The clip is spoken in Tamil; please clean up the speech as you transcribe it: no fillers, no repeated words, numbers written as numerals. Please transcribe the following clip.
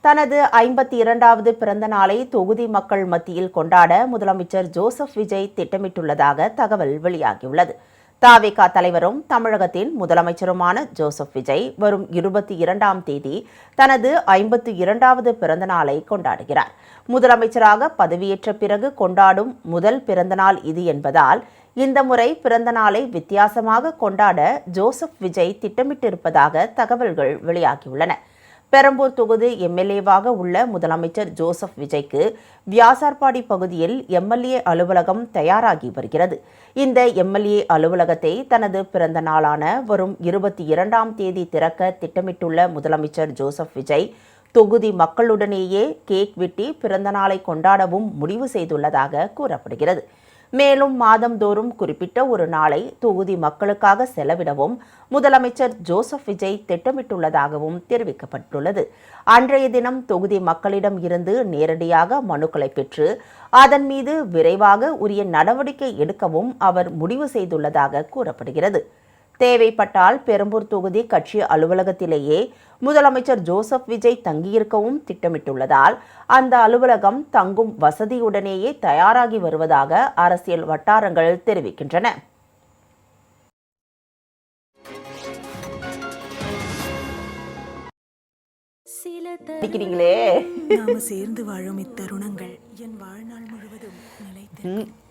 தனது 52வது பிறந்த நாளை தொகுதி மக்கள் மத்தியில் கொண்டாட முதலமைச்சர் ஜோசப் விஜய் திட்டமிட்டுள்ளதாக தகவல் வெளியாகியுள்ளது. தவிக தலைவரும் தமிழகத்தின் முதலமைச்சருமான ஜோசப் விஜய் வரும் 22ஆம் தேதி தனது 52வது பிறந்த நாளை கொண்டாடுகிறார். முதலமைச்சராக பதவியேற்ற பிறகு கொண்டாடும் முதல் பிறந்தநாள் இது என்பதால் இந்த முறை பிறந்த நாளை வித்தியாசமாக கொண்டாட ஜோசப் விஜய் திட்டமிட்டிருப்பதாக தகவல்கள் வெளியாகியுள்ளன. பெரம்பூர் தொகுதி எம்எல்ஏவாக உள்ள முதலமைச்சர் ஜோசப் விஜய்க்கு வியாசார்பாடி பகுதியில் எம்எல்ஏ அலுவலகம் தயாராகி வருகிறது. இந்த எம்எல்ஏ அலுவலகத்தை தனது பிறந்த நாளான வரும் 22ஆம் தேதி திறக்க திட்டமிட்டுள்ள முதலமைச்சர் ஜோசப் விஜய் தொகுதி மக்களுடனேயே கேக் வெட்டி பிறந்த நாளை கொண்டாடவும் முடிவு செய்துள்ளதாக கூறப்படுகிறது. மேலும் மாதந்தோறும் குறிப்பிட்ட ஒரு நாளை தொகுதி மக்களுக்காக செலவிடவும் முதலமைச்சர் ஜோசப் விஜய் திட்டமிட்டுள்ளதாகவும் தெரிவிக்கப்பட்டுள்ளது. அன்றைய தினம் தொகுதி மக்களிடம் இருந்து நேரடியாக மனுக்களை பெற்று அதன் மீது விரைவாக உரிய நடவடிக்கை எடுக்கவும் அவர் முடிவு செய்துள்ளதாக கூறப்படுகிறது. தேவைப்பட்டால் பெரம்பூர் தொகுதி கட்சி அலுவலகத்திலேயே முதலமைச்சர் ஜோசப் விஜய் தங்கியிருக்கவும் திட்டமிட்டுள்ளதால் அந்த அலுவலகம் தங்கும் வசதியுடனேயே தயாராகி வருவதாக அரசியல் வட்டாரங்கள் தெரிவிக்கின்றன. நாம சேர்ந்து வாழும் இத்தருணங்கள் என் வாழ்நாள் முழுவதும் நிலைத்து